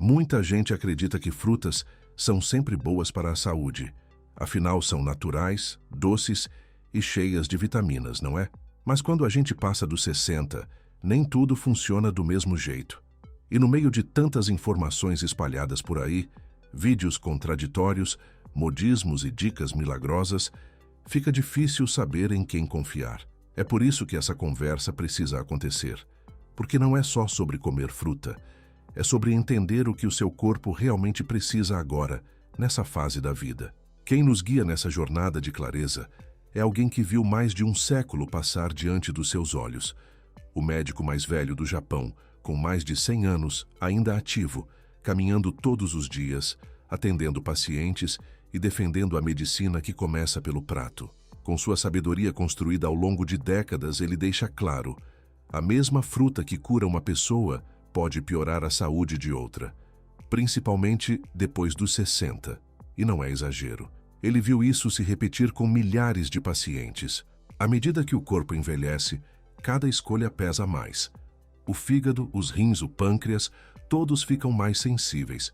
Muita gente acredita que frutas são sempre boas para a saúde. Afinal, são naturais, doces e cheias de vitaminas, não é? Mas quando a gente passa dos 60, nem tudo funciona do mesmo jeito. E no meio de tantas informações espalhadas por aí, vídeos contraditórios, modismos e dicas milagrosas, fica difícil saber em quem confiar. É por isso que essa conversa precisa acontecer. Porque não é só sobre comer fruta, é sobre entender o que o seu corpo realmente precisa agora, nessa fase da vida. Quem nos guia nessa jornada de clareza é alguém que viu mais de um século passar diante dos seus olhos. O médico mais velho do Japão, com mais de 100 anos, ainda ativo, caminhando todos os dias, atendendo pacientes e defendendo a medicina que começa pelo prato. Com sua sabedoria construída ao longo de décadas, ele deixa claro: a mesma fruta que cura uma pessoa pode piorar a saúde de outra, principalmente depois dos 60. E não é exagero. Ele viu isso se repetir com milhares de pacientes. À medida que o corpo envelhece, cada escolha pesa mais. O fígado, os rins, o pâncreas, todos ficam mais sensíveis.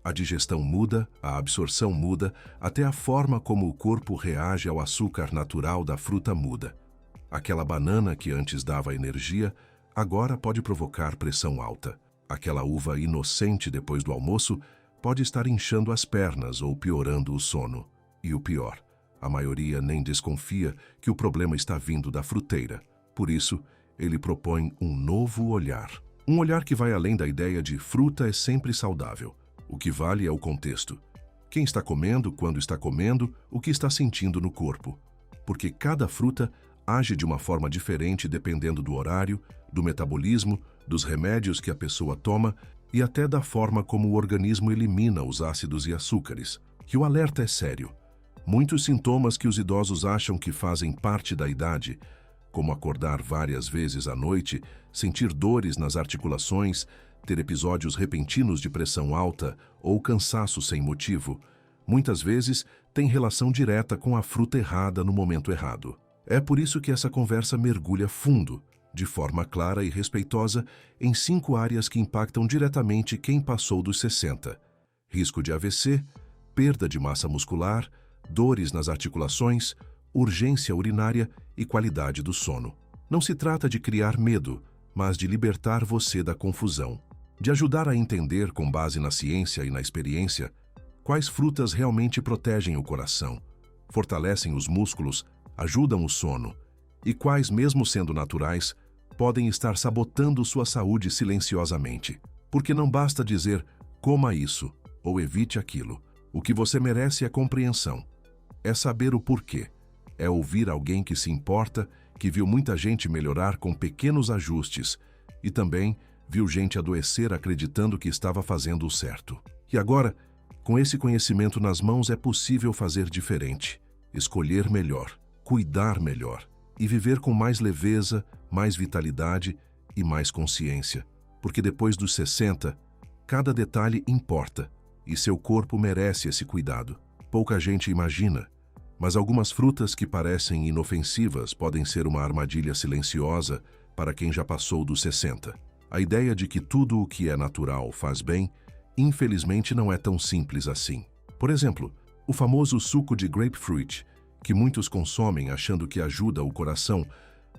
A digestão muda, a absorção muda, até a forma como o corpo reage ao açúcar natural da fruta muda. Aquela banana que antes dava energia, agora pode provocar pressão alta. Aquela uva inocente depois do almoço pode estar inchando as pernas ou piorando o sono. E o pior, a maioria nem desconfia que o problema está vindo da fruteira. Por isso, ele propõe um novo olhar. Um olhar que vai além da ideia de fruta é sempre saudável. O que vale é o contexto. Quem está comendo, quando está comendo, o que está sentindo no corpo. Porque cada fruta age de uma forma diferente dependendo do horário, do metabolismo, dos remédios que a pessoa toma e até da forma como o organismo elimina os ácidos e açúcares. E o alerta é sério. Muitos sintomas que os idosos acham que fazem parte da idade, como acordar várias vezes à noite, sentir dores nas articulações, ter episódios repentinos de pressão alta ou cansaço sem motivo, muitas vezes têm relação direta com a fruta errada no momento errado. É por isso que essa conversa mergulha fundo, de forma clara e respeitosa, em 5 áreas que impactam diretamente quem passou dos 60. Risco de AVC, perda de massa muscular, dores nas articulações, urgência urinária e qualidade do sono. Não se trata de criar medo, mas de libertar você da confusão. De ajudar a entender, com base na ciência e na experiência, quais frutas realmente protegem o coração, fortalecem os músculos, ajudam o sono, e quais, mesmo sendo naturais, podem estar sabotando sua saúde silenciosamente. Porque não basta dizer, coma isso, ou evite aquilo. O que você merece é compreensão. É saber o porquê. É ouvir alguém que se importa, que viu muita gente melhorar com pequenos ajustes e também viu gente adoecer acreditando que estava fazendo o certo. E agora, com esse conhecimento nas mãos, é possível fazer diferente, escolher melhor, cuidar melhor e viver com mais leveza, mais vitalidade e mais consciência. Porque depois dos 60, cada detalhe importa e seu corpo merece esse cuidado. Pouca gente imagina, mas algumas frutas que parecem inofensivas podem ser uma armadilha silenciosa para quem já passou dos 60. A ideia de que tudo o que é natural faz bem, infelizmente não é tão simples assim. Por exemplo, o famoso suco de grapefruit, que muitos consomem achando que ajuda o coração,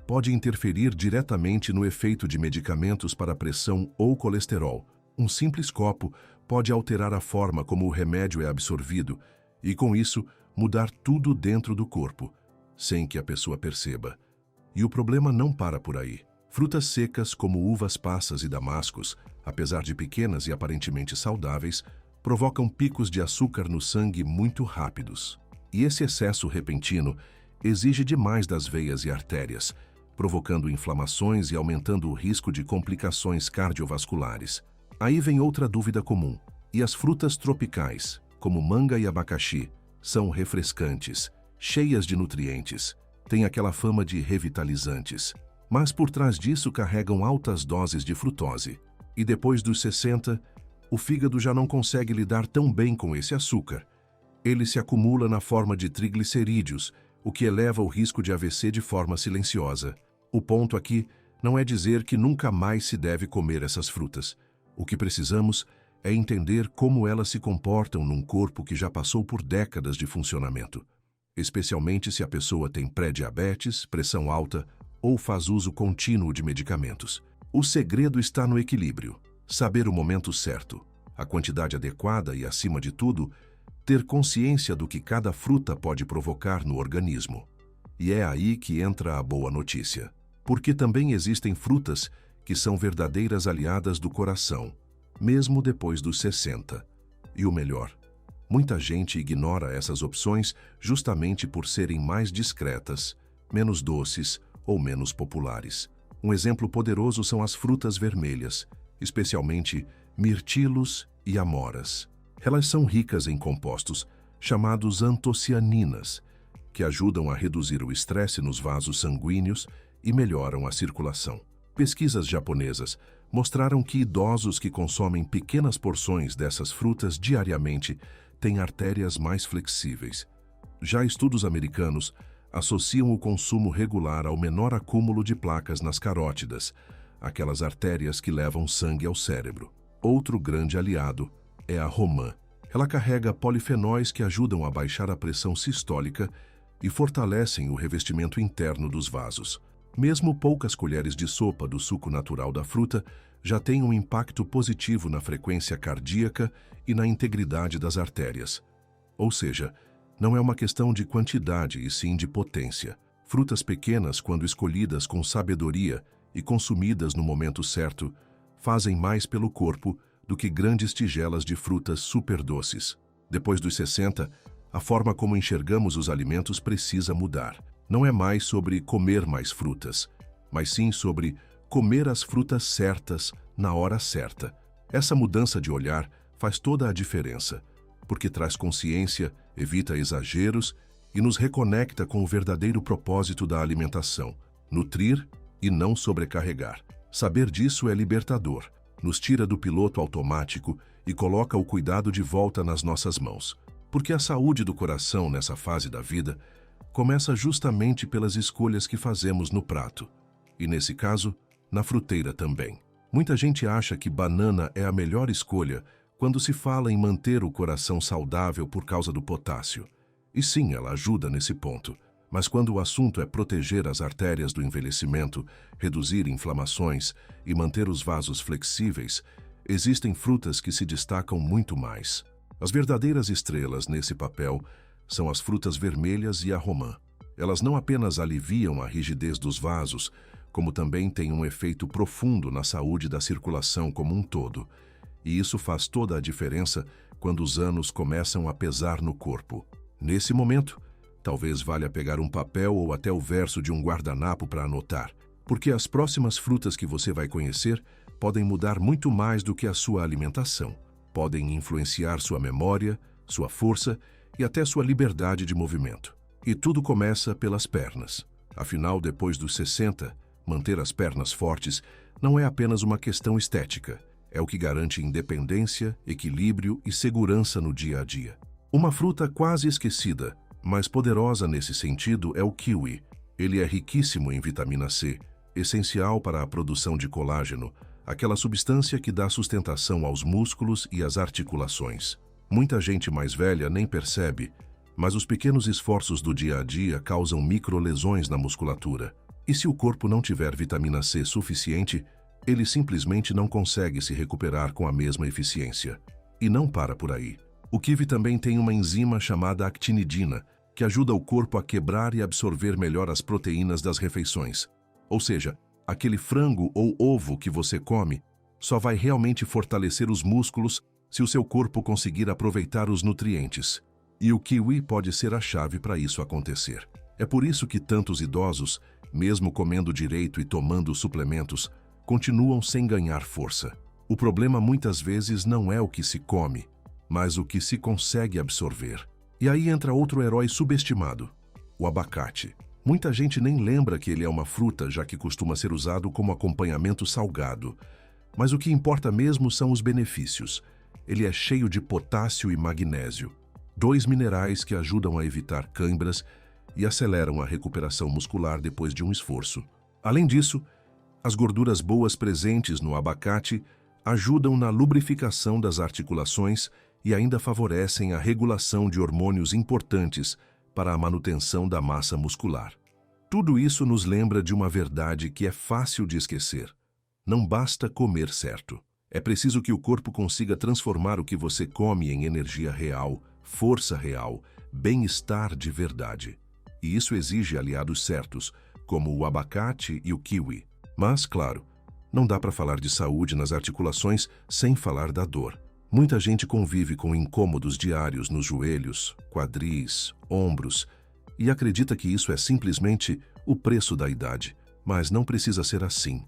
pode interferir diretamente no efeito de medicamentos para pressão ou colesterol. Um simples copo pode alterar a forma como o remédio é absorvido e, com isso, mudar tudo dentro do corpo, sem que a pessoa perceba. E o problema não para por aí. Frutas secas como uvas passas e damascos, apesar de pequenas e aparentemente saudáveis, provocam picos de açúcar no sangue muito rápidos. E esse excesso repentino exige demais das veias e artérias, provocando inflamações e aumentando o risco de complicações cardiovasculares. Aí vem outra dúvida comum. E as frutas tropicais, como manga e abacaxi, são refrescantes, cheias de nutrientes, têm aquela fama de revitalizantes, mas por trás disso carregam altas doses de frutose. E depois dos 60, o fígado já não consegue lidar tão bem com esse açúcar. Ele se acumula na forma de triglicerídeos, o que eleva o risco de AVC de forma silenciosa. O ponto aqui não é dizer que nunca mais se deve comer essas frutas. O que precisamos é entender como elas se comportam num corpo que já passou por décadas de funcionamento, especialmente se a pessoa tem pré-diabetes, pressão alta ou faz uso contínuo de medicamentos. O segredo está no equilíbrio, saber o momento certo, a quantidade adequada e, acima de tudo, ter consciência do que cada fruta pode provocar no organismo. E é aí que entra a boa notícia, porque também existem frutas que são verdadeiras aliadas do coração, mesmo depois dos 60. E o melhor, muita gente ignora essas opções justamente por serem mais discretas, menos doces ou menos populares. Um exemplo poderoso são as frutas vermelhas, especialmente mirtilos e amoras. Elas são ricas em compostos chamados antocianinas, que ajudam a reduzir o estresse nos vasos sanguíneos e melhoram a circulação. Pesquisas japonesas mostraram que idosos que consomem pequenas porções dessas frutas diariamente têm artérias mais flexíveis. Já estudos americanos associam o consumo regular ao menor acúmulo de placas nas carótidas, aquelas artérias que levam sangue ao cérebro. Outro grande aliado é a romã. Ela carrega polifenóis que ajudam a baixar a pressão sistólica e fortalecem o revestimento interno dos vasos. Mesmo poucas colheres de sopa do suco natural da fruta já têm um impacto positivo na frequência cardíaca e na integridade das artérias. Ou seja, não é uma questão de quantidade e sim de potência. Frutas pequenas, quando escolhidas com sabedoria e consumidas no momento certo, fazem mais pelo corpo do que grandes tigelas de frutas super doces. Depois dos 60, a forma como enxergamos os alimentos precisa mudar. Não é mais sobre comer mais frutas, mas sim sobre comer as frutas certas na hora certa. Essa mudança de olhar faz toda a diferença, porque traz consciência, evita exageros e nos reconecta com o verdadeiro propósito da alimentação: nutrir e não sobrecarregar. Saber disso é libertador, nos tira do piloto automático e coloca o cuidado de volta nas nossas mãos. Porque a saúde do coração nessa fase da vida começa justamente pelas escolhas que fazemos no prato. E nesse caso, na fruteira também. Muita gente acha que banana é a melhor escolha quando se fala em manter o coração saudável por causa do potássio. E sim, ela ajuda nesse ponto. Mas quando o assunto é proteger as artérias do envelhecimento, reduzir inflamações e manter os vasos flexíveis, existem frutas que se destacam muito mais. As verdadeiras estrelas nesse papel são as frutas vermelhas e a romã. Elas não apenas aliviam a rigidez dos vasos, como também têm um efeito profundo na saúde da circulação como um todo. E isso faz toda a diferença quando os anos começam a pesar no corpo. Nesse momento, talvez valha pegar um papel ou até o verso de um guardanapo para anotar, porque as próximas frutas que você vai conhecer podem mudar muito mais do que a sua alimentação. Podem influenciar sua memória, sua força e até sua liberdade de movimento. E tudo começa pelas pernas. Afinal, depois dos 60, manter as pernas fortes não é apenas uma questão estética. É o que garante independência, equilíbrio e segurança no dia a dia. Uma fruta quase esquecida, mas poderosa nesse sentido, é o kiwi. Ele é riquíssimo em vitamina C, essencial para a produção de colágeno, aquela substância que dá sustentação aos músculos e às articulações. Muita gente mais velha nem percebe, mas os pequenos esforços do dia a dia causam microlesões na musculatura. E se o corpo não tiver vitamina C suficiente, ele simplesmente não consegue se recuperar com a mesma eficiência. E não para por aí. O kiwi também tem uma enzima chamada actinidina, que ajuda o corpo a quebrar e absorver melhor as proteínas das refeições. Ou seja, aquele frango ou ovo que você come só vai realmente fortalecer os músculos se o seu corpo conseguir aproveitar os nutrientes. E o kiwi pode ser a chave para isso acontecer. É por isso que tantos idosos, mesmo comendo direito e tomando suplementos, continuam sem ganhar força. O problema muitas vezes não é o que se come, mas o que se consegue absorver. E aí entra outro herói subestimado, o abacate. Muita gente nem lembra que ele é uma fruta, já que costuma ser usado como acompanhamento salgado. Mas o que importa mesmo são os benefícios. Ele é cheio de potássio e magnésio, dois minerais que ajudam a evitar câimbras e aceleram a recuperação muscular depois de um esforço. Além disso, as gorduras boas presentes no abacate ajudam na lubrificação das articulações e ainda favorecem a regulação de hormônios importantes para a manutenção da massa muscular. Tudo isso nos lembra de uma verdade que é fácil de esquecer. Não basta comer certo. É preciso que o corpo consiga transformar o que você come em energia real, força real, bem-estar de verdade. E isso exige aliados certos, como o abacate e o kiwi. Mas, claro, não dá para falar de saúde nas articulações sem falar da dor. Muita gente convive com incômodos diários nos joelhos, quadris, ombros, e acredita que isso é simplesmente o preço da idade. Mas não precisa ser assim.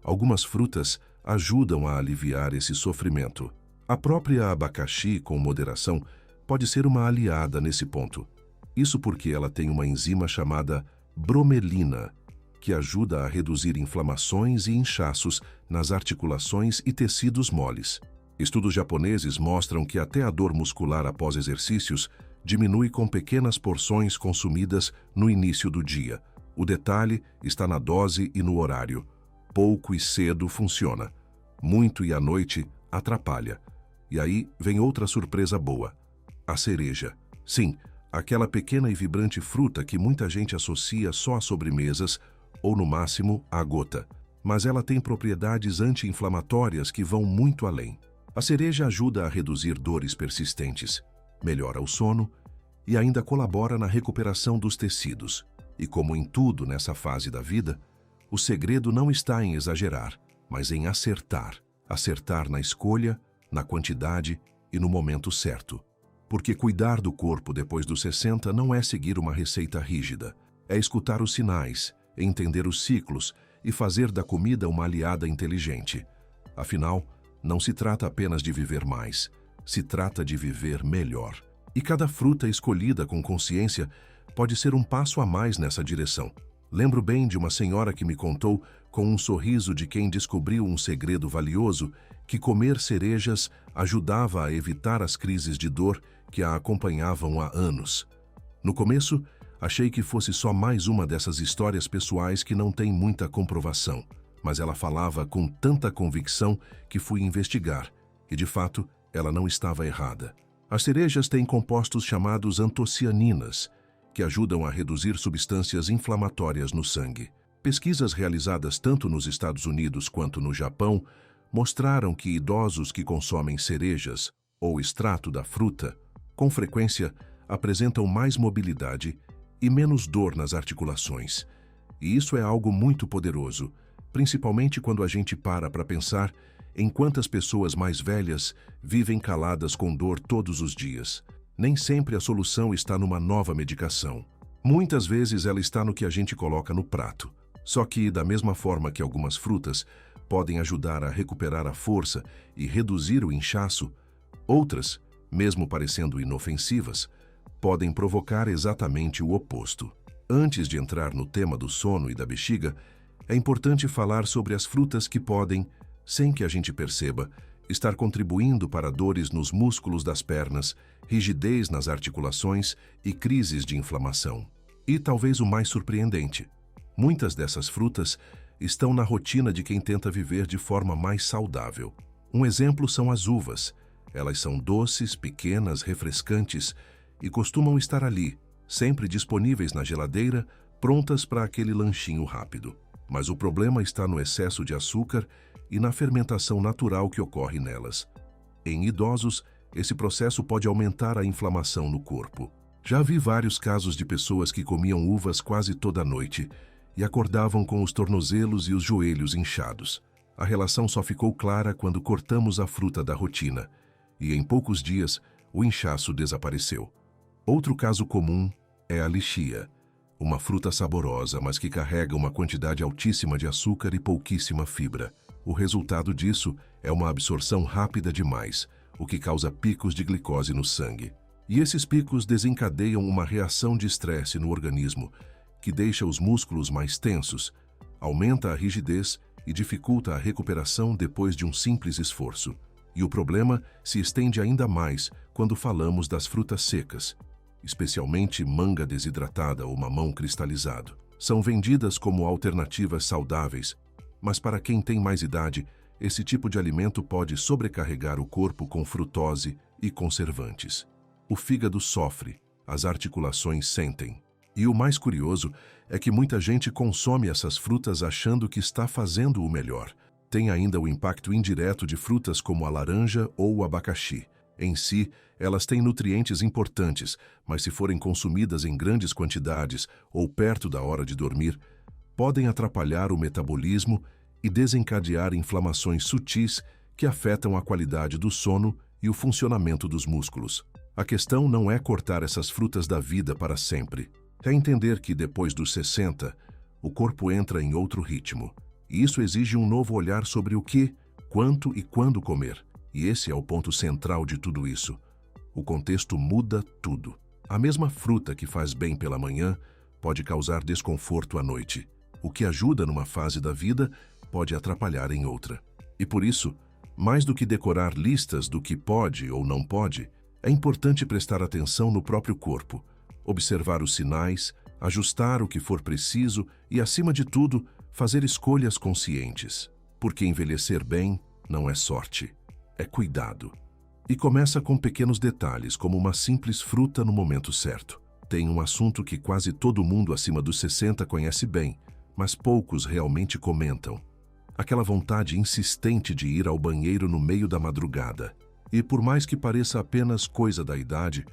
Algumas frutas ajudam a aliviar esse sofrimento. A própria abacaxi, com moderação, pode ser uma aliada nesse ponto. Isso porque ela tem uma enzima chamada bromelina, que ajuda a reduzir inflamações e inchaços nas articulações e tecidos moles. Estudos japoneses mostram que até a dor muscular após exercícios diminui com pequenas porções consumidas no início do dia. O detalhe está na dose e no horário. Pouco e cedo funciona. Muito e à noite atrapalha. E aí vem outra surpresa boa. A cereja. Sim, aquela pequena e vibrante fruta que muita gente associa só a sobremesas ou, no máximo, à gota. Mas ela tem propriedades anti-inflamatórias que vão muito além. A cereja ajuda a reduzir dores persistentes, melhora o sono e ainda colabora na recuperação dos tecidos. E como em tudo nessa fase da vida, o segredo não está em exagerar, mas em acertar. Acertar na escolha, na quantidade e no momento certo. Porque cuidar do corpo depois dos 60 não é seguir uma receita rígida. É escutar os sinais, entender os ciclos e fazer da comida uma aliada inteligente. Afinal, não se trata apenas de viver mais, se trata de viver melhor. E cada fruta escolhida com consciência pode ser um passo a mais nessa direção. Lembro bem de uma senhora que me contou, com um sorriso de quem descobriu um segredo valioso, que comer cerejas ajudava a evitar as crises de dor que a acompanhavam há anos. No começo, achei que fosse só mais uma dessas histórias pessoais que não tem muita comprovação, mas ela falava com tanta convicção que fui investigar, e de fato, ela não estava errada. As cerejas têm compostos chamados antocianinas, que ajudam a reduzir substâncias inflamatórias no sangue. Pesquisas realizadas tanto nos Estados Unidos quanto no Japão mostraram que idosos que consomem cerejas ou extrato da fruta, com frequência, apresentam mais mobilidade e menos dor nas articulações. E isso é algo muito poderoso, principalmente quando a gente para pensar em quantas pessoas mais velhas vivem caladas com dor todos os dias. Nem sempre a solução está numa nova medicação. Muitas vezes ela está no que a gente coloca no prato. Só que, da mesma forma que algumas frutas podem ajudar a recuperar a força e reduzir o inchaço, outras, mesmo parecendo inofensivas, podem provocar exatamente o oposto. Antes de entrar no tema do sono e da bexiga, é importante falar sobre as frutas que podem, sem que a gente perceba, estar contribuindo para dores nos músculos das pernas, rigidez nas articulações e crises de inflamação. E talvez o mais surpreendente, muitas dessas frutas estão na rotina de quem tenta viver de forma mais saudável. Um exemplo são as uvas. Elas são doces, pequenas, refrescantes e costumam estar ali, sempre disponíveis na geladeira, prontas para aquele lanchinho rápido. Mas o problema está no excesso de açúcar e na fermentação natural que ocorre nelas. Em idosos, esse processo pode aumentar a inflamação no corpo. Já vi vários casos de pessoas que comiam uvas quase toda noite e acordavam com os tornozelos e os joelhos inchados. A relação só ficou clara quando cortamos a fruta da rotina, e em poucos dias o inchaço desapareceu. Outro caso comum é a lichia, uma fruta saborosa, mas que carrega uma quantidade altíssima de açúcar e pouquíssima fibra. O resultado disso é uma absorção rápida demais, o que causa picos de glicose no sangue. E esses picos desencadeiam uma reação de estresse no organismo, que deixa os músculos mais tensos, aumenta a rigidez e dificulta a recuperação depois de um simples esforço. E o problema se estende ainda mais quando falamos das frutas secas, especialmente manga desidratada ou mamão cristalizado. São vendidas como alternativas saudáveis, mas para quem tem mais idade, esse tipo de alimento pode sobrecarregar o corpo com frutose e conservantes. O fígado sofre, as articulações sentem. E o mais curioso é que muita gente consome essas frutas achando que está fazendo o melhor. Tem ainda o impacto indireto de frutas como a laranja ou o abacaxi. Em si, elas têm nutrientes importantes, mas se forem consumidas em grandes quantidades ou perto da hora de dormir, podem atrapalhar o metabolismo e desencadear inflamações sutis que afetam a qualidade do sono e o funcionamento dos músculos. A questão não é cortar essas frutas da vida para sempre. É entender que, depois dos 60, o corpo entra em outro ritmo. E isso exige um novo olhar sobre o que, quanto e quando comer. E esse é o ponto central de tudo isso. O contexto muda tudo. A mesma fruta que faz bem pela manhã pode causar desconforto à noite. O que ajuda numa fase da vida pode atrapalhar em outra. E por isso, mais do que decorar listas do que pode ou não pode, é importante prestar atenção no próprio corpo, observar os sinais, ajustar o que for preciso e, acima de tudo, fazer escolhas conscientes. Porque envelhecer bem não é sorte. É cuidado. E começa com pequenos detalhes, como uma simples fruta no momento certo. Tem um assunto que quase todo mundo acima dos 60 conhece bem, mas poucos realmente comentam. Aquela vontade insistente de ir ao banheiro no meio da madrugada. E por mais que pareça apenas coisa da idade,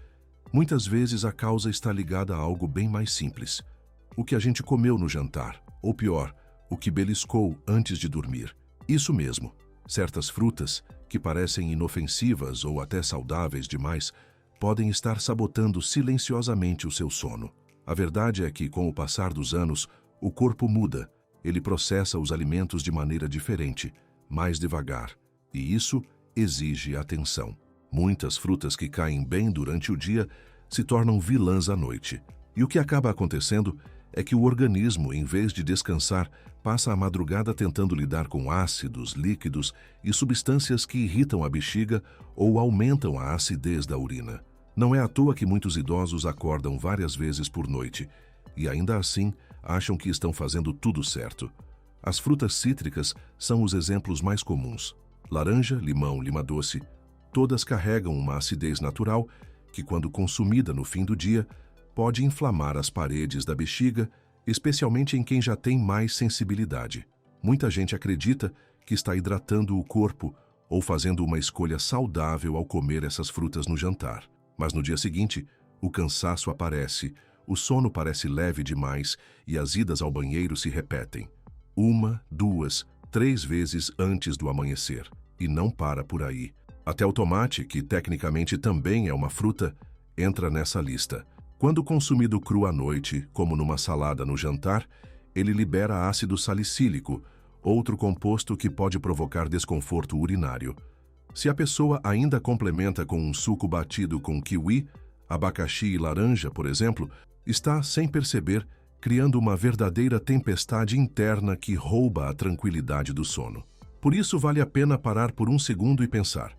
muitas vezes a causa está ligada a algo bem mais simples. O que a gente comeu no jantar, ou pior, o que beliscou antes de dormir. Isso mesmo, certas frutas, que parecem inofensivas ou até saudáveis demais, podem estar sabotando silenciosamente o seu sono. A verdade é que, com o passar dos anos, o corpo muda. Ele processa os alimentos de maneira diferente, mais devagar, e isso exige atenção. Muitas frutas que caem bem durante o dia se tornam vilãs à noite. E o que acaba acontecendo é que o organismo, em vez de descansar, passa a madrugada tentando lidar com ácidos, líquidos e substâncias que irritam a bexiga ou aumentam a acidez da urina. Não é à toa que muitos idosos acordam várias vezes por noite e, ainda assim, acham que estão fazendo tudo certo. As frutas cítricas são os exemplos mais comuns. Laranja, limão, lima-doce, todas carregam uma acidez natural que, quando consumida no fim do dia, pode inflamar as paredes da bexiga, especialmente em quem já tem mais sensibilidade. Muita gente acredita que está hidratando o corpo ou fazendo uma escolha saudável ao comer essas frutas no jantar. Mas no dia seguinte, o cansaço aparece, o sono parece leve demais e as idas ao banheiro se repetem. 1, 2, 3 vezes antes do amanhecer. E não para por aí. Até o tomate, que tecnicamente também é uma fruta, entra nessa lista. Quando consumido cru à noite, como numa salada no jantar, ele libera ácido salicílico, outro composto que pode provocar desconforto urinário. Se a pessoa ainda complementa com um suco batido com kiwi, abacaxi e laranja, por exemplo, está, sem perceber, criando uma verdadeira tempestade interna que rouba a tranquilidade do sono. Por isso vale a pena parar por um segundo e pensar: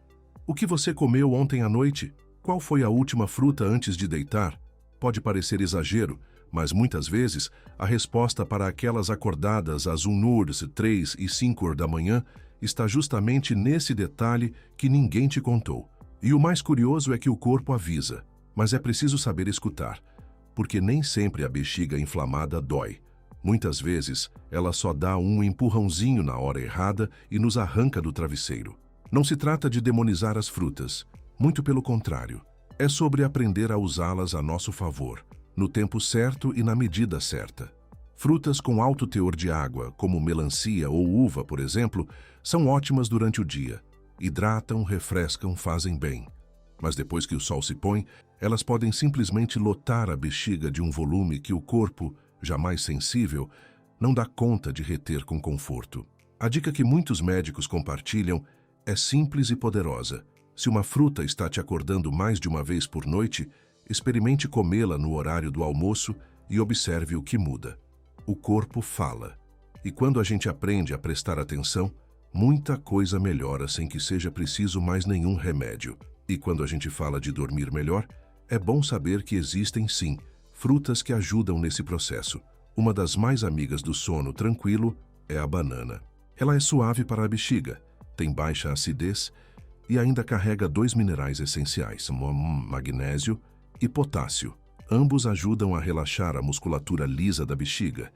o que você comeu ontem à noite? Qual foi a última fruta antes de deitar? Pode parecer exagero, mas muitas vezes a resposta para aquelas acordadas às 1h, 3 e 5h da manhã está justamente nesse detalhe que ninguém te contou. E o mais curioso é que o corpo avisa, mas é preciso saber escutar, porque nem sempre a bexiga inflamada dói. Muitas vezes, ela só dá um empurrãozinho na hora errada e nos arranca do travesseiro. Não se trata de demonizar as frutas, muito pelo contrário. É sobre aprender a usá-las a nosso favor, no tempo certo e na medida certa. Frutas com alto teor de água, como melancia ou uva, por exemplo, são ótimas durante o dia. Hidratam, refrescam, fazem bem. Mas depois que o sol se põe, elas podem simplesmente lotar a bexiga de um volume que o corpo, jamais sensível, não dá conta de reter com conforto. A dica que muitos médicos compartilham é simples e poderosa. Se uma fruta está te acordando mais de uma vez por noite, experimente comê-la no horário do almoço e observe o que muda. O corpo fala. E quando a gente aprende a prestar atenção, muita coisa melhora sem que seja preciso mais nenhum remédio. E quando a gente fala de dormir melhor, é bom saber que existem sim frutas que ajudam nesse processo. Uma das mais amigas do sono tranquilo é a banana. Ela é suave para a bexiga tem baixa acidez e ainda carrega 2 minerais essenciais, magnésio e potássio. Ambos ajudam a relaxar a musculatura lisa da bexiga,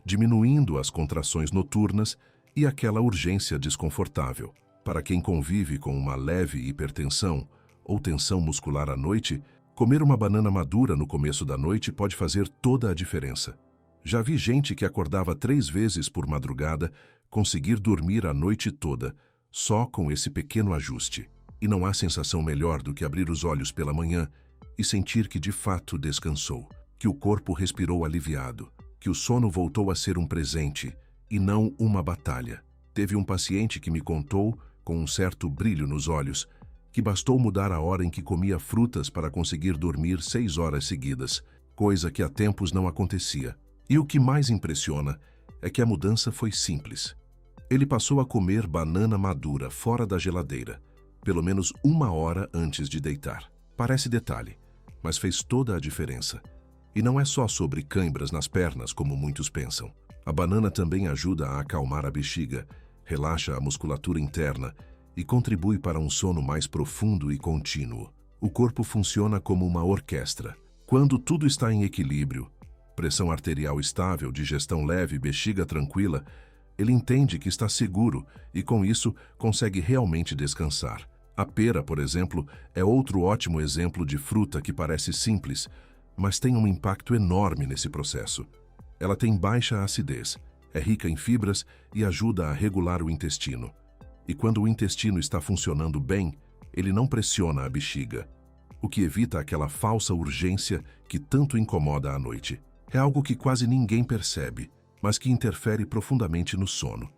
diminuindo as contrações noturnas e aquela urgência desconfortável. Para quem convive com uma leve hipertensão ou tensão muscular à noite, comer uma banana madura no começo da noite pode fazer toda a diferença. Já vi gente que acordava 3 vezes por madrugada conseguir dormir a noite toda, só com esse pequeno ajuste. E não há sensação melhor do que abrir os olhos pela manhã e sentir que de fato descansou, que o corpo respirou aliviado, que o sono voltou a ser um presente e não uma batalha. Teve um paciente que me contou, com um certo brilho nos olhos, que bastou mudar a hora em que comia frutas para conseguir dormir 6 horas seguidas, coisa que há tempos não acontecia. E o que mais impressiona é que a mudança foi simples. Ele passou a comer banana madura fora da geladeira, pelo menos 1 hora antes de deitar. Parece detalhe, mas fez toda a diferença. E não é só sobre cãibras nas pernas, como muitos pensam. A banana também ajuda a acalmar a bexiga, relaxa a musculatura interna e contribui para um sono mais profundo e contínuo. O corpo funciona como uma orquestra. Quando tudo está em equilíbrio, pressão arterial estável, digestão leve, bexiga tranquila, ele entende que está seguro e, com isso, consegue realmente descansar. A pera, por exemplo, é outro ótimo exemplo de fruta que parece simples, mas tem um impacto enorme nesse processo. Ela tem baixa acidez, é rica em fibras e ajuda a regular o intestino. E quando o intestino está funcionando bem, ele não pressiona a bexiga, o que evita aquela falsa urgência que tanto incomoda à noite. É algo que quase ninguém percebe, mas que interfere profundamente no sono.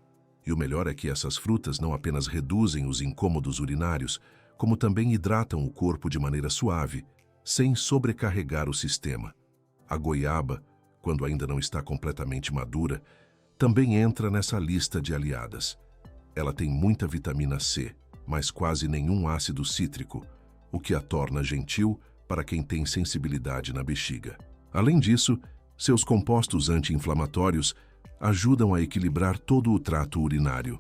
E o melhor é que essas frutas não apenas reduzem os incômodos urinários, como também hidratam o corpo de maneira suave, sem sobrecarregar o sistema. A goiaba, quando ainda não está completamente madura, também entra nessa lista de aliadas. Ela tem muita vitamina C, mas quase nenhum ácido cítrico, o que a torna gentil para quem tem sensibilidade na bexiga. Além disso, seus compostos anti-inflamatórios ajudam a equilibrar todo o trato urinário.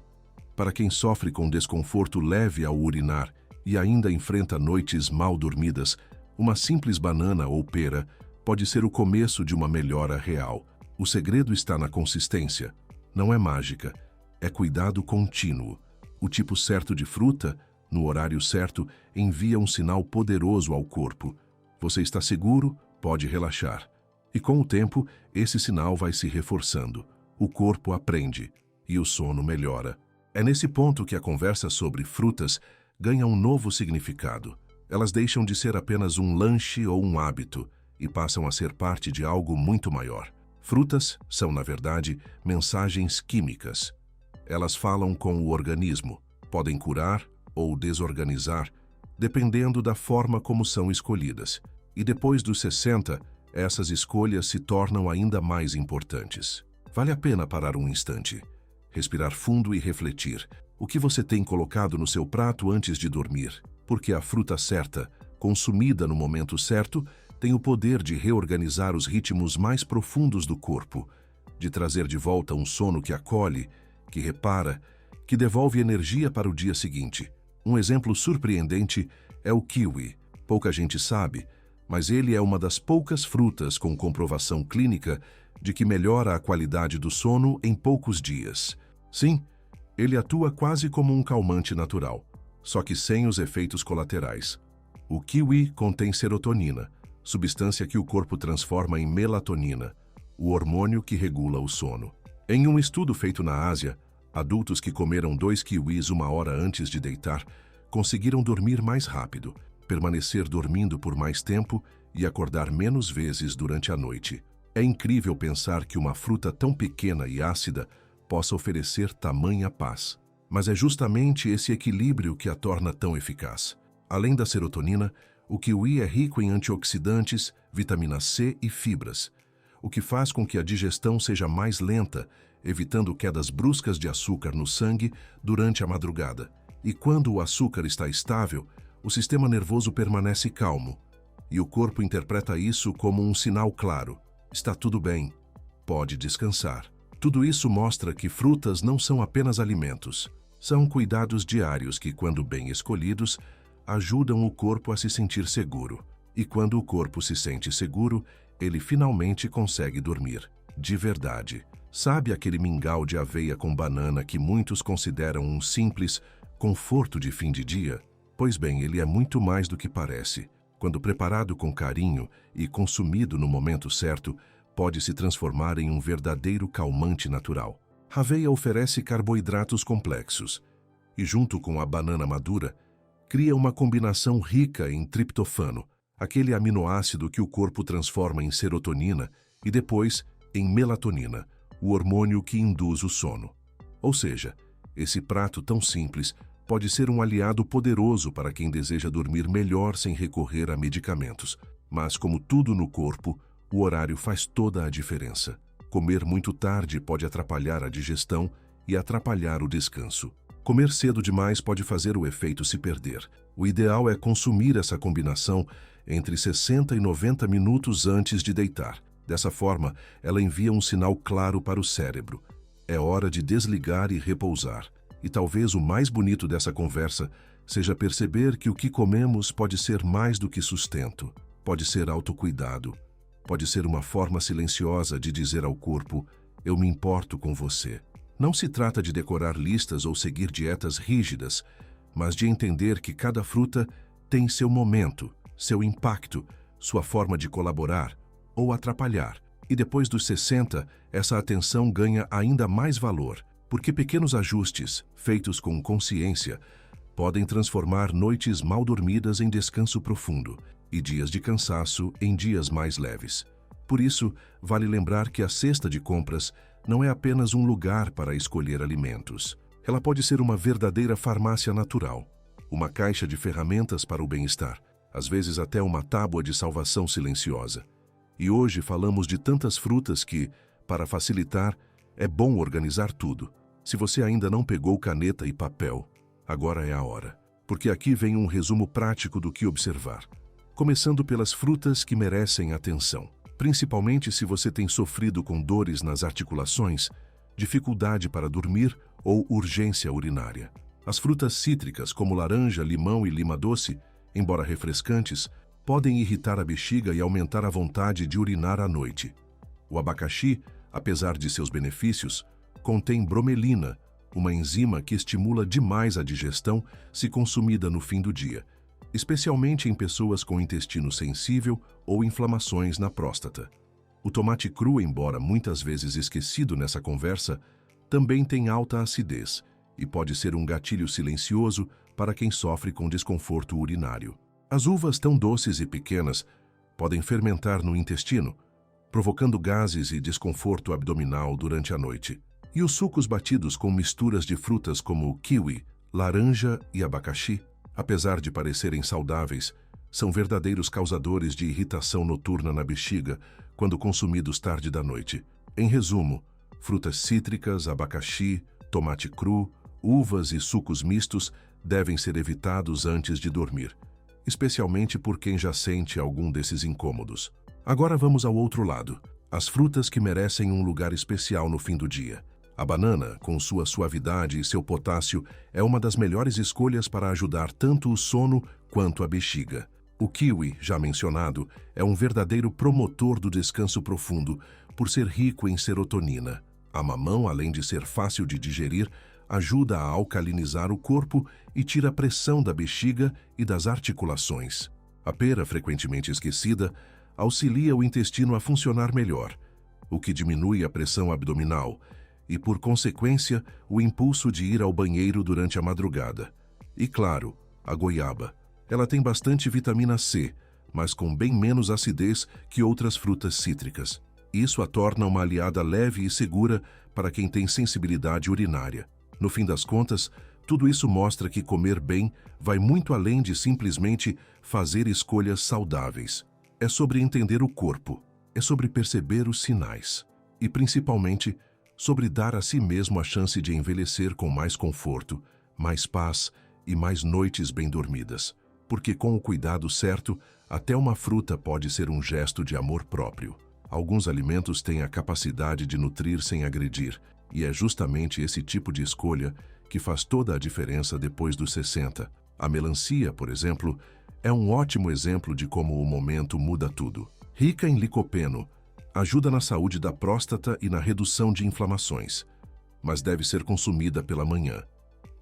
Para quem sofre com desconforto leve ao urinar e ainda enfrenta noites mal dormidas, uma simples banana ou pera pode ser o começo de uma melhora real. O segredo está na consistência. Não é mágica, é cuidado contínuo. O tipo certo de fruta, no horário certo, envia um sinal poderoso ao corpo. Você está seguro? Pode relaxar. E com o tempo, esse sinal vai se reforçando. O corpo aprende e o sono melhora. É nesse ponto que a conversa sobre frutas ganha um novo significado. Elas deixam de ser apenas um lanche ou um hábito e passam a ser parte de algo muito maior. Frutas são, na verdade, mensagens químicas. Elas falam com o organismo, podem curar ou desorganizar, dependendo da forma como são escolhidas. E depois dos 60, essas escolhas se tornam ainda mais importantes. Vale a pena parar um instante, respirar fundo e refletir. O que você tem colocado no seu prato antes de dormir? Porque a fruta certa, consumida no momento certo, tem o poder de reorganizar os ritmos mais profundos do corpo, de trazer de volta um sono que acolhe, que repara, que devolve energia para o dia seguinte. Um exemplo surpreendente é o kiwi. Pouca gente sabe, mas ele é uma das poucas frutas com comprovação clínica de que melhora a qualidade do sono em poucos dias. Sim, ele atua quase como um calmante natural, só que sem os efeitos colaterais. O kiwi contém serotonina, substância que o corpo transforma em melatonina, o hormônio que regula o sono. Em um estudo feito na Ásia, adultos que comeram 2 kiwis 1 hora antes de deitar conseguiram dormir mais rápido, permanecer dormindo por mais tempo e acordar menos vezes durante a noite. É incrível pensar que uma fruta tão pequena e ácida possa oferecer tamanha paz. Mas é justamente esse equilíbrio que a torna tão eficaz. Além da serotonina, o kiwi é rico em antioxidantes, vitamina C e fibras, o que faz com que a digestão seja mais lenta, evitando quedas bruscas de açúcar no sangue durante a madrugada. E quando o açúcar está estável, o sistema nervoso permanece calmo, e o corpo interpreta isso como um sinal claro. Está tudo bem, pode descansar. Tudo isso mostra que frutas não são apenas alimentos, São cuidados diários que, quando bem escolhidos, ajudam o corpo a se sentir seguro. E quando o corpo se sente seguro, ele finalmente consegue dormir. De verdade. Sabe aquele mingau de aveia com banana que muitos consideram um simples conforto de fim de dia? Pois bem, ele é muito mais do que parece. Quando preparado com carinho e consumido no momento certo, pode se transformar em um verdadeiro calmante natural. A aveia oferece carboidratos complexos e, junto com a banana madura, cria uma combinação rica em triptofano, aquele aminoácido que o corpo transforma em serotonina e depois em melatonina, o hormônio que induz o sono. Ou seja, esse prato tão simples pode ser um aliado poderoso para quem deseja dormir melhor sem recorrer a medicamentos. Mas, como tudo no corpo, o horário faz toda a diferença. Comer muito tarde pode atrapalhar a digestão e atrapalhar o descanso. Comer cedo demais pode fazer o efeito se perder. O ideal é consumir essa combinação entre 60 e 90 minutos antes de deitar. Dessa forma, ela envia um sinal claro para o cérebro. É hora de desligar e repousar. E talvez o mais bonito dessa conversa seja perceber que o que comemos pode ser mais do que sustento. Pode ser autocuidado. Pode ser uma forma silenciosa de dizer ao corpo: eu me importo com você. Não se trata de decorar listas ou seguir dietas rígidas, mas de entender que cada fruta tem seu momento, seu impacto, sua forma de colaborar ou atrapalhar. E depois dos 60, essa atenção ganha ainda mais valor, porque pequenos ajustes, feitos com consciência, podem transformar noites mal dormidas em descanso profundo e dias de cansaço em dias mais leves. Por isso, vale lembrar que a cesta de compras não é apenas um lugar para escolher alimentos. Ela pode ser uma verdadeira farmácia natural, uma caixa de ferramentas para o bem-estar, às vezes até uma tábua de salvação silenciosa. E hoje falamos de tantas frutas que, para facilitar, é bom organizar tudo. Se você ainda não pegou caneta e papel, agora é a hora, porque aqui vem um resumo prático do que observar. Começando pelas frutas que merecem atenção, principalmente se você tem sofrido com dores nas articulações, dificuldade para dormir ou urgência urinária. As frutas cítricas, como laranja, limão e lima doce, embora refrescantes, podem irritar a bexiga e aumentar a vontade de urinar à noite. O abacaxi, apesar de seus benefícios, contém bromelina, uma enzima que estimula demais a digestão se consumida no fim do dia, especialmente em pessoas com intestino sensível ou inflamações na próstata. O tomate cru, embora muitas vezes esquecido nessa conversa, também tem alta acidez e pode ser um gatilho silencioso para quem sofre com desconforto urinário. As uvas tão doces e pequenas podem fermentar no intestino, provocando gases e desconforto abdominal durante a noite. E os sucos batidos com misturas de frutas como kiwi, laranja e abacaxi, apesar de parecerem saudáveis, são verdadeiros causadores de irritação noturna na bexiga quando consumidos tarde da noite. Em resumo, frutas cítricas, abacaxi, tomate cru, uvas e sucos mistos devem ser evitados antes de dormir, especialmente por quem já sente algum desses incômodos. Agora vamos ao outro lado, as frutas que merecem um lugar especial no fim do dia. A banana, com sua suavidade e seu potássio, é uma das melhores escolhas para ajudar tanto o sono quanto a bexiga. O kiwi, já mencionado, é um verdadeiro promotor do descanso profundo por ser rico em serotonina. A mamão, além de ser fácil de digerir, ajuda a alcalinizar o corpo e tira a pressão da bexiga e das articulações. A pera, frequentemente esquecida, auxilia o intestino a funcionar melhor, o que diminui a pressão abdominal e, por consequência, o impulso de ir ao banheiro durante a madrugada. E, claro, a goiaba. Ela tem bastante vitamina C, mas com bem menos acidez que outras frutas cítricas. Isso a torna uma aliada leve e segura para quem tem sensibilidade urinária. No fim das contas, tudo isso mostra que comer bem vai muito além de simplesmente fazer escolhas saudáveis. É sobre entender o corpo, é sobre perceber os sinais e, principalmente, sobre dar a si mesmo a chance de envelhecer com mais conforto, mais paz e mais noites bem dormidas. Porque com o cuidado certo, até uma fruta pode ser um gesto de amor próprio. Alguns alimentos têm a capacidade de nutrir sem agredir, e é justamente esse tipo de escolha que faz toda a diferença depois dos 60. A melancia, por exemplo, é um ótimo exemplo de como o momento muda tudo. Rica em licopeno, ajuda na saúde da próstata e na redução de inflamações, mas deve ser consumida pela manhã.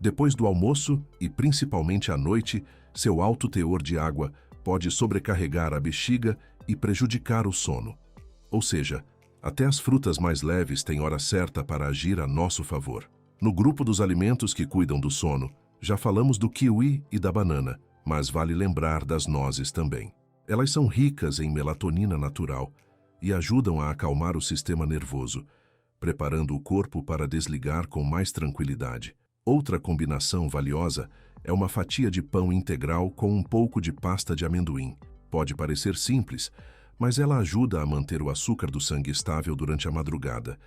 Depois do almoço e principalmente à noite, seu alto teor de água pode sobrecarregar a bexiga e prejudicar o sono. Ou seja, até as frutas mais leves têm hora certa para agir a nosso favor. No grupo dos alimentos que cuidam do sono, já falamos do kiwi e da banana, mas vale lembrar das nozes também. Elas são ricas em melatonina natural e ajudam a acalmar o sistema nervoso, preparando o corpo para desligar com mais tranquilidade. Outra combinação valiosa é uma fatia de pão integral com um pouco de pasta de amendoim. Pode parecer simples, mas ela ajuda a manter o açúcar do sangue estável durante a madrugada,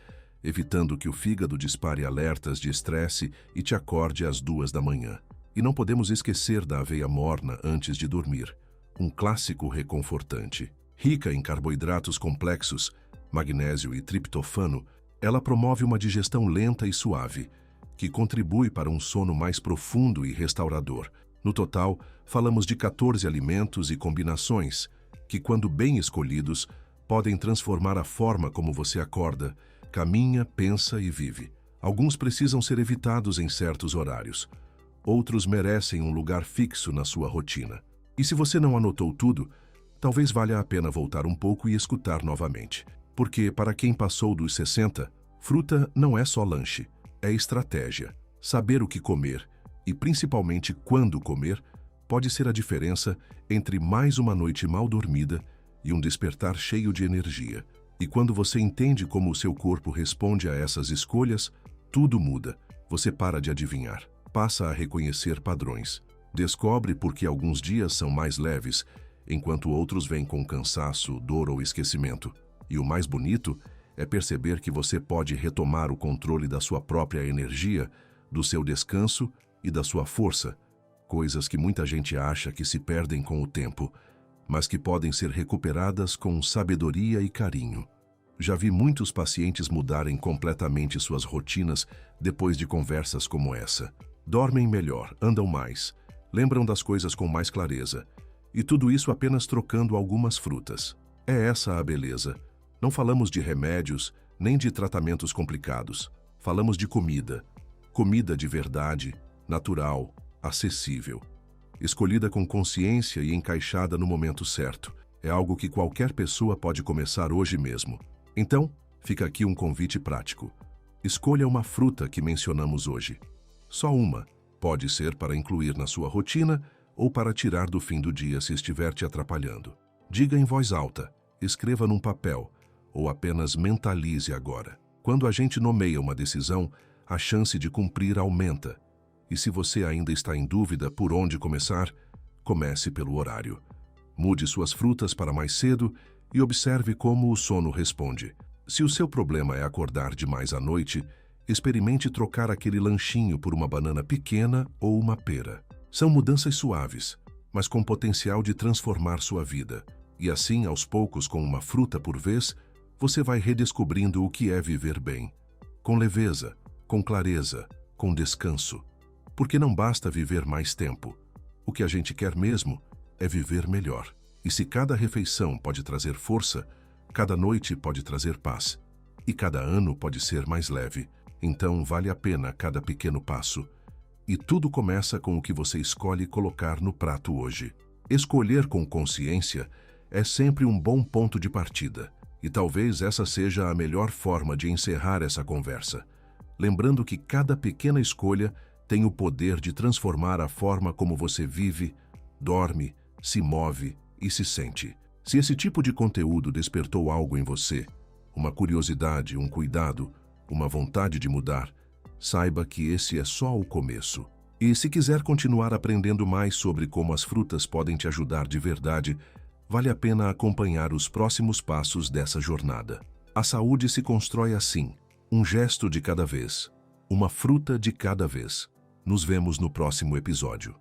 evitando que o fígado dispare alertas de estresse e te acorde às 2 da manhã. E não podemos esquecer da aveia morna antes de dormir, um clássico reconfortante. Rica em carboidratos complexos, magnésio e triptofano, ela promove uma digestão lenta e suave, que contribui para um sono mais profundo e restaurador. No total, falamos de 14 alimentos e combinações que, quando bem escolhidos, podem transformar a forma como você acorda, caminha, pensa e vive. Alguns precisam ser evitados em certos horários. Outros merecem um lugar fixo na sua rotina. E se você não anotou tudo, talvez valha a pena voltar um pouco e escutar novamente. Porque, para quem passou dos 60, fruta não é só lanche, é estratégia. Saber o que comer, e principalmente quando comer, pode ser a diferença entre mais uma noite mal dormida e um despertar cheio de energia. E quando você entende como o seu corpo responde a essas escolhas, tudo muda. Você para de adivinhar, passa a reconhecer padrões. Descobre por que alguns dias são mais leves, enquanto outros vêm com cansaço, dor ou esquecimento. E o mais bonito é perceber que você pode retomar o controle da sua própria energia, do seu descanso e da sua força, coisas que muita gente acha que se perdem com o tempo, mas que podem ser recuperadas com sabedoria e carinho. Já vi muitos pacientes mudarem completamente suas rotinas depois de conversas como essa. Dormem melhor, andam mais, lembram das coisas com mais clareza, e tudo isso apenas trocando algumas frutas. É essa a beleza. Não falamos de remédios, nem de tratamentos complicados. Falamos de comida. Comida de verdade, natural, acessível. Escolhida com consciência e encaixada no momento certo. É algo que qualquer pessoa pode começar hoje mesmo. Então, fica aqui um convite prático. Escolha uma fruta que mencionamos hoje. Só uma. Pode ser para incluir na sua rotina ou para tirar do fim do dia se estiver te atrapalhando. Diga em voz alta, escreva num papel ou apenas mentalize agora. Quando a gente nomeia uma decisão, a chance de cumprir aumenta. E se você ainda está em dúvida por onde começar, comece pelo horário. Mude suas frutas para mais cedo e observe como o sono responde. Se o seu problema é acordar demais à noite, experimente trocar aquele lanchinho por uma banana pequena ou uma pera. São mudanças suaves, mas com potencial de transformar sua vida. E assim, aos poucos, com uma fruta por vez, você vai redescobrindo o que é viver bem. Com leveza, com clareza, com descanso. Porque não basta viver mais tempo. O que a gente quer mesmo é viver melhor. E se cada refeição pode trazer força, cada noite pode trazer paz, e cada ano pode ser mais leve, então vale a pena cada pequeno passo. E tudo começa com o que você escolhe colocar no prato hoje. Escolher com consciência é sempre um bom ponto de partida, e talvez essa seja a melhor forma de encerrar essa conversa. Lembrando que cada pequena escolha tem o poder de transformar a forma como você vive, dorme, se move e se sente. Se esse tipo de conteúdo despertou algo em você, uma curiosidade, um cuidado, uma vontade de mudar, saiba que esse é só o começo. E se quiser continuar aprendendo mais sobre como as frutas podem te ajudar de verdade, vale a pena acompanhar os próximos passos dessa jornada. A saúde se constrói assim, um gesto de cada vez, uma fruta de cada vez. Nos vemos no próximo episódio.